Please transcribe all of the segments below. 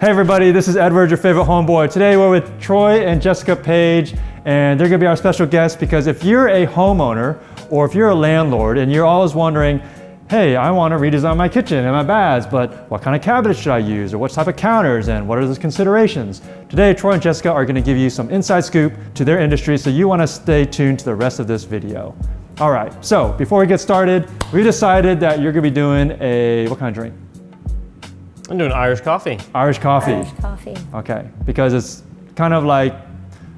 Hey everybody, this is Edward, your favorite homeboy. Today we're with Troy and Jessica Page, and they're gonna be our special guests because if you're a homeowner or if you're a landlord and you're always wondering, hey, I wanna redesign my kitchen and my baths, but what kind of cabinets should I use or what type of counters and what are those considerations? Today, Troy and Jessica are gonna give you some inside scoop to their industry, so you wanna stay tuned to the rest of this video. All right, so before we get started, we decided that you're gonna be doing what kind of drink? I'm doing Irish coffee. Irish coffee. Irish coffee. Okay, because it's kind of like a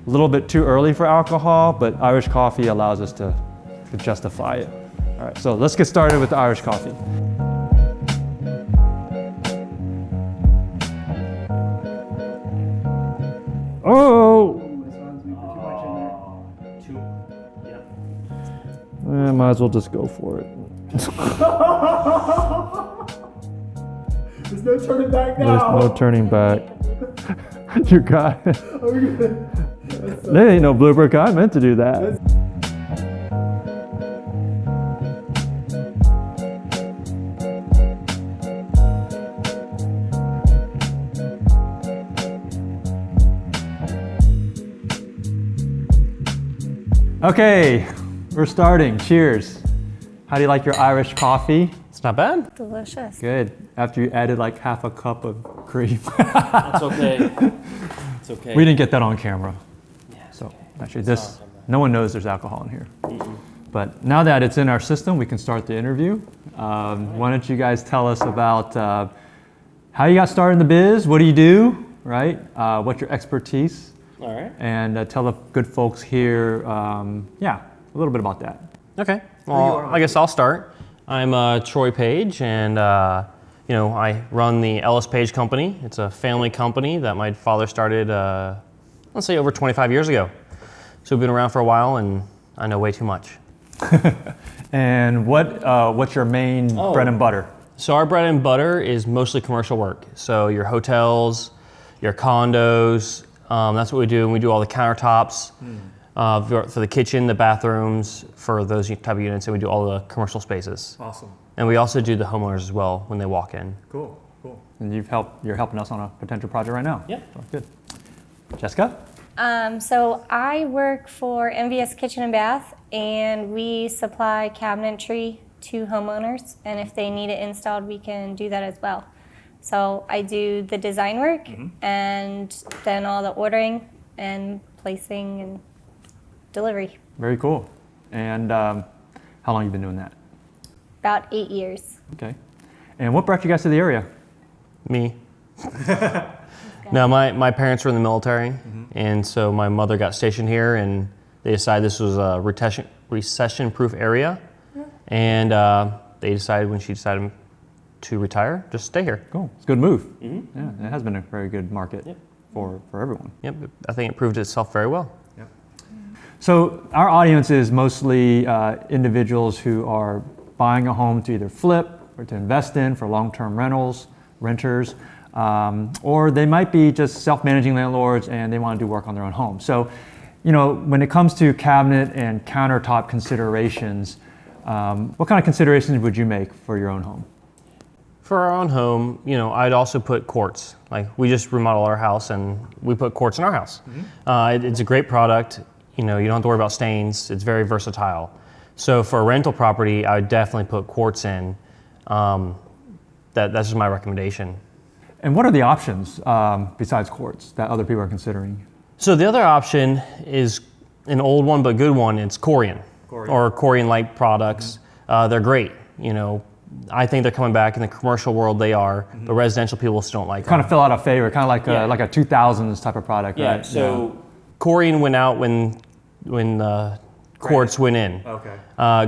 little bit too early for alcohol, but Irish coffee allows us to justify it. All right, so let's get started with the Irish coffee. Oh! Might as well just go for it. There's no turning back now. There's no turning back. You got it. There ain't no blooper. I meant to do that. Okay, we're starting. Cheers. How do you like your Irish coffee? It's not bad. Delicious. Good. After you added like half a cup of cream. That's okay. It's okay. We didn't get that on camera. Yeah, So okay. actually no one knows there's alcohol in here. But now that it's in our system, we can start the interview. Why don't you guys tell us about how you got started in the biz? What do you do, right? What's your expertise? All right. And tell the good folks here, a little bit about that. Okay. Well, I guess I'll start. I'm Troy Page, and I run the Ellis Page Company. It's a family company that my father started, let's say, over 25 years ago. So we've been around for a while, and I know way too much. And what's your main bread and butter? So our bread and butter is mostly commercial work. So your hotels, your condos, that's what we do. And we do all the countertops for the kitchen, the bathrooms, for those type of units, and we do all the commercial spaces. Awesome. And we also do the homeowners as well when they walk in. Cool. And you're helping us on a potential project right now. Yeah. So, good. Jessica? So I work for NVS Kitchen and Bath, and we supply cabinetry to homeowners, and if they need it installed, we can do that as well. So I do the design work and then all the ordering and placing and delivery. Very cool. And how long have you been doing that? About 8 years. Okay. And what brought you guys to the area? Me. No, my parents were in the military, and so my mother got stationed here, and they decided this was a recession-proof area, and they decided when she decided to retire, just stay here. Cool. It's a good move. Yeah, it has been a very good market for everyone. Yep, I think it proved itself very well. Yep. So our audience is mostly individuals who are buying a home to either flip or to invest in for long-term renters, or they might be just self-managing landlords and they want to do work on their own home. So, when it comes to cabinet and countertop considerations, what kind of considerations would you make for your own home? For our own home, I'd also put quartz. Like, we just remodeled our house and we put quartz in our house. It's a great product. You don't have to worry about stains. It's very versatile. So for a rental property, I would definitely put quartz in. That's just my recommendation. And what are the options besides quartz that other people are considering? So the other option is an old one but good one. It's Corian. Or Corian-like products. They're great. I think they're coming back in the commercial world. They are, but residential people still don't like them. Kind of fill out a favor, kind of like a 2000s type of product, right? So Corian went out when quartz went in. Okay.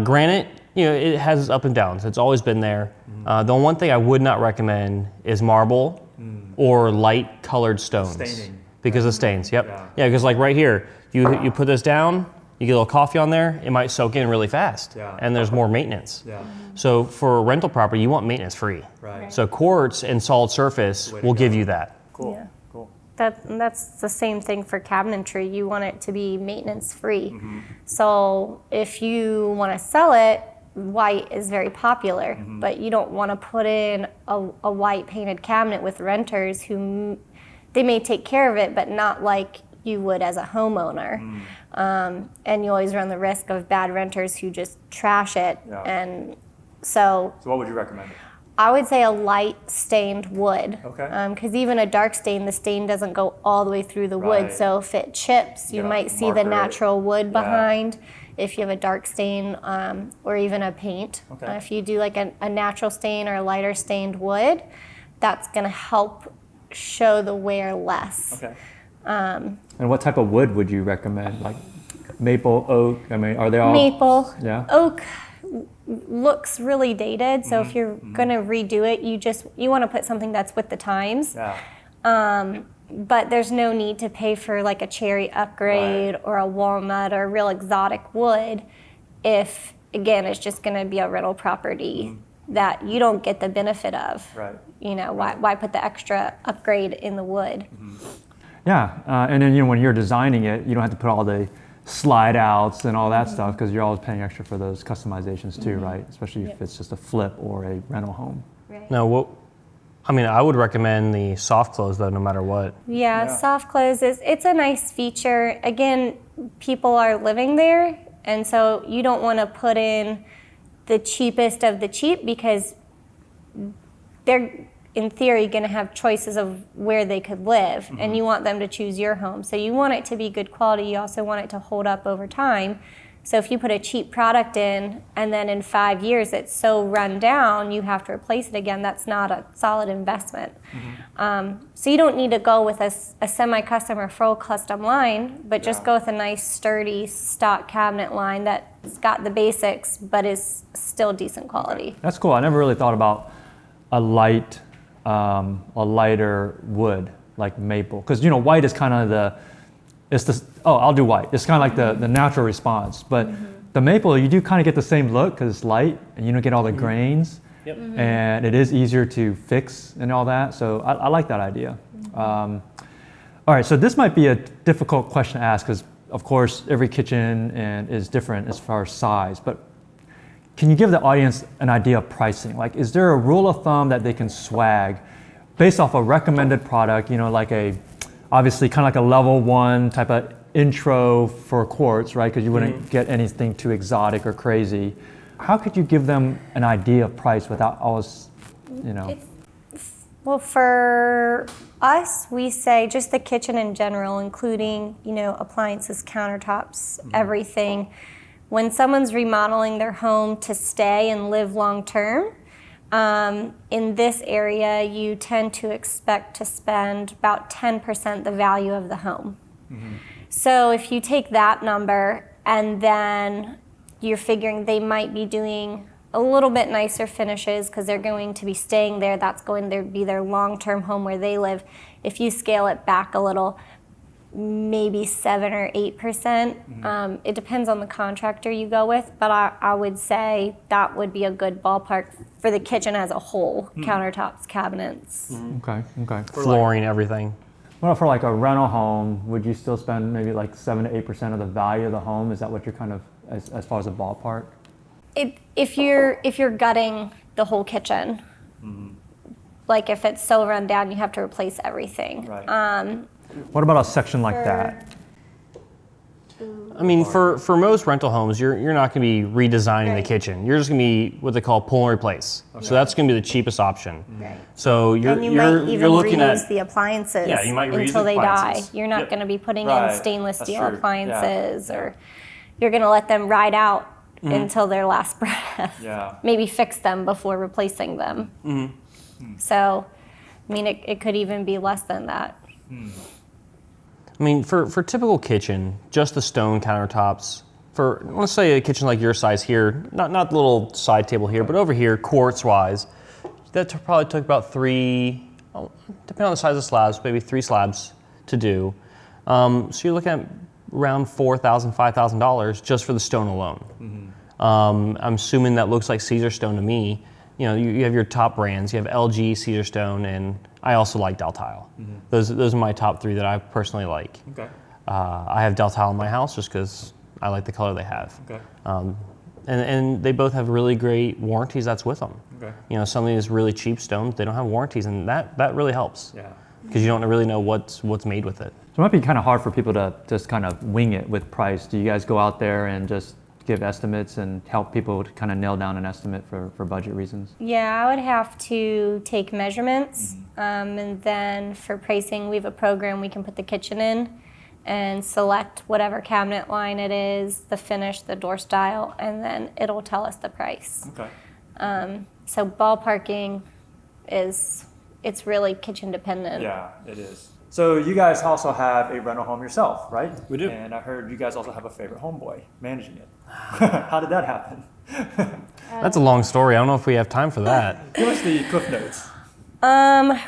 Granite, it has its up and downs. It's always been there. The one thing I would not recommend is marble or light colored stones. Staining. Because of stains, yep. Yeah, because like right here, you put this down, you get a little coffee on there, it might soak in really fast. And there's more maintenance. So for a rental property, you want maintenance free. Right. So quartz and solid surface will give you that. Cool. Yeah. Cool. That's the same thing for cabinetry. You want it to be maintenance free. So if you want to sell it, white is very popular, but you don't want to put in a white painted cabinet with renters who they may take care of it, but not like you would as a homeowner. And you always run the risk of bad renters who just trash it. Yeah. And so what would you recommend? I would say a light stained wood. Okay. Because even a dark stain, the stain doesn't go all the way through the wood. Right. So if it chips, you Yeah, might see the marker it. natural wood Yeah. behind. If you have a dark stain or even a paint. Okay. If you do like a natural stain or a lighter stained wood, that's going to help show the wear less. Okay. And what type of wood would you recommend? Like maple, oak? I mean, are they all? Maple. Yeah. Oak looks really dated, so if you're going to redo it, you want to put something that's with the times. Yeah. But there's no need to pay for like a cherry upgrade Right. or a walnut or a real exotic wood if, again, it's just going to be a rental property that you don't get the benefit of. Right. You know, why put the extra upgrade in the wood? Yeah, and then when you're designing it, you don't have to put all the slide outs and all that stuff because you're always paying extra for those customizations too, right? Especially if it's just a flip or a rental home. Right. No, I would recommend the soft close though, no matter what. Yeah, soft close it's a nice feature. Again, people are living there, and so you don't want to put in the cheapest of the cheap because they're in theory going to have choices of where they could live, and you want them to choose your home. So you want it to be good quality. You also want it to hold up over time. So if you put a cheap product in and then in 5 years it's so run down you have to replace it again, that's not a solid investment. So you don't need to go with a semi-custom or full custom line, but just go with a nice sturdy stock cabinet line that's got the basics but is still decent quality. That's cool. I never really thought about a lighter wood like maple, because white is kind of I'll do white. It's kind of like the natural response, but the maple you do kind of get the same look because it's light and you don't get all the grains, and it is easier to fix and all that. So I like that idea. All right, so this might be a difficult question to ask because of course every kitchen is different as far as size, but can you give the audience an idea of pricing? Like, is there a rule of thumb that they can swag based off a recommended product, obviously kind of like a level 1 type of intro for quartz, right? Because you wouldn't get anything too exotic or crazy. How could you give them an idea of price without always, Well, for us, we say just the kitchen in general, including, appliances, countertops, everything. When someone's remodeling their home to stay and live long term, in this area, you tend to expect to spend about 10% the value of the home. So if you take that number and then you're figuring they might be doing a little bit nicer finishes because they're going to be staying there, that's going to be their long-term home where they live. If you scale it back a little, maybe 7 or 8%. It depends on the contractor you go with, but I would say that would be a good ballpark for the kitchen as a whole, countertops, cabinets. Okay. Flooring, everything. Well, for like a rental home, would you still spend maybe like 7 to 8% of the value of the home? Is that what you're kind of, as far as a ballpark? If you're gutting the whole kitchen, like if it's so run down, you have to replace everything. Right. What about a section like that? I mean, for most rental homes, you're not going to be redesigning the kitchen. You're just going to be what they call pull and replace. Okay. So that's going to be the cheapest option. Right. So you're might even looking reuse at the appliances you might reuse until the they die. appliances. You're not going to be putting Right. in stainless That's steel true. appliances, or you're going to let them ride out until their last breath. Yeah. Maybe fix them before replacing them. So, I mean, it could even be less than that. I mean, for typical kitchen, just the stone countertops. For let's say a kitchen like your size here, not the little side table here, but over here, quartz-wise, that probably took about 3, depending on the size of slabs, maybe 3 slabs to do. So you're looking at around $4,000, $5,000 just for the stone alone. I'm assuming that looks like Caesar stone to me. You have your top brands. You have LG, Caesar stone, and I also like Del Tile. Those are my top 3 that I personally like. Okay. I have Del Tile in my house just because I like the color they have. Okay. And they both have really great warranties that's with them. Okay. You know, some of these really cheap stones, they don't have warranties, and that really helps. Yeah. Because you don't really know what's made with it. So it might be kind of hard for people to just kind of wing it with price. Do you guys go out there and just give estimates and help people to kind of nail down an estimate for budget reasons? Yeah, I would have to take measurements, and then for pricing, we have a program we can put the kitchen in and select whatever cabinet line it is, the finish, the door style, and then it'll tell us the price. Okay. So ballparking it's really kitchen dependent. Yeah, it is. So you guys also have a rental home yourself, right? We do. And I heard you guys also have a favorite homeboy managing it. How did that happen? That's a long story. I don't know if we have time for that. Give us the Cliff Notes.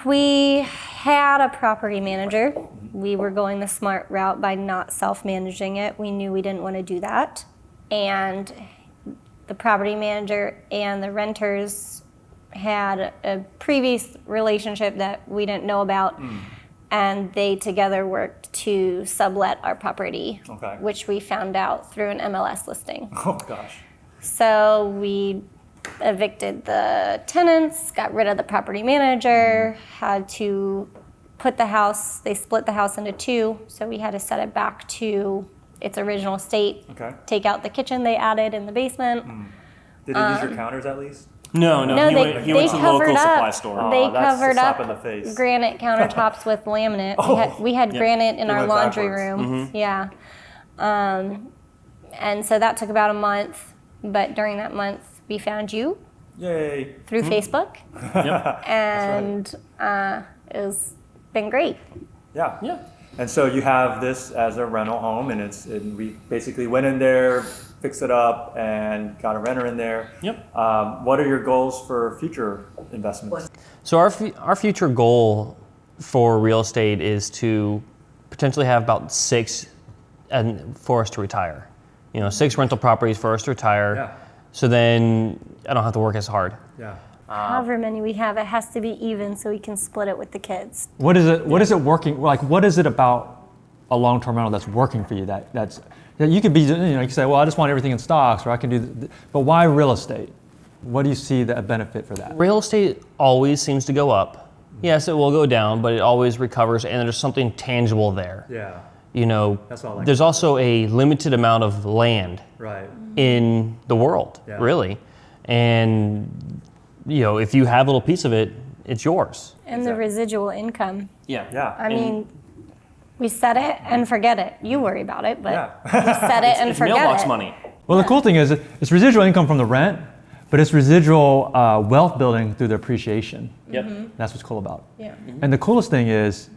We had a property manager. We were going the smart route by not self-managing it. We knew we didn't want to do that. And the property manager and the renters had a previous relationship that we didn't know about. And they together worked to sublet our property, Okay. which we found out through an MLS listing. Oh gosh. So we evicted the tenants, got rid of the property manager, had to put the house, they split the house into two, so we had to set it back to its original state, Okay. take out the kitchen they added in the basement. Did it use your counters at least? No, No, he they went to the covered local supply up. store. They Oh, that's a covered slap up in the face. granite countertops with laminate. We had granite in They our went laundry backwards. room. Yeah. And so that took about a month, but during that month we found you Yay. through Facebook, Yep. and it's been great. Yeah. Yeah. And so you have this as a rental home, and we basically went in there, fixed it up, and got a renter in there. Yep. What are your goals for future investments? So our future goal for real estate is to potentially have about 6 and for us to retire. 6 rental properties for us to retire. Yeah. So then I don't have to work as hard. Yeah. However many we have, it has to be even so we can split it with the kids. What is it? What is it working? Like, what is it about a long-term rental that's working for you? That you could be, you can say, well, I just want everything in stocks, or I can do. But why real estate? What do you see the benefit for that? Real estate always seems to go up. Yes, it will go down, but it always recovers, and there's something tangible there. Yeah. That's what I like. There's also a limited amount of land Right. in the world, Yeah. really. And, if you have a little piece of it, it's yours. And the residual income. Yeah. Yeah. I mean, we set it and forget it. You worry about it, but Yeah. we set it and It's forget mailbox it. money. Well, the cool thing is it's residual income from the rent, but it's residual wealth building through the appreciation. Yep. That's what's cool about it. Yeah. And the coolest thing is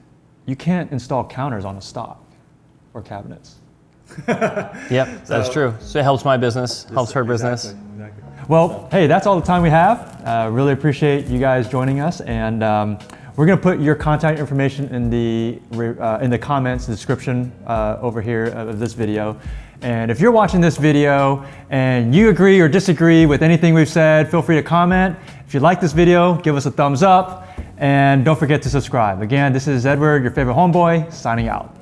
you can't install counters on a stock or cabinets. Yep, that's true. So it helps my business, helps her business. Exactly. Well, hey, that's all the time we have. Really appreciate you guys joining us, and we're going to put your contact information in the comments, the description over here of this video. And if you're watching this video and you agree or disagree with anything we've said, feel free to comment. If you like this video, give us a thumbs up, and don't forget to subscribe. Again, this is Edward, your favorite homeboy, signing out.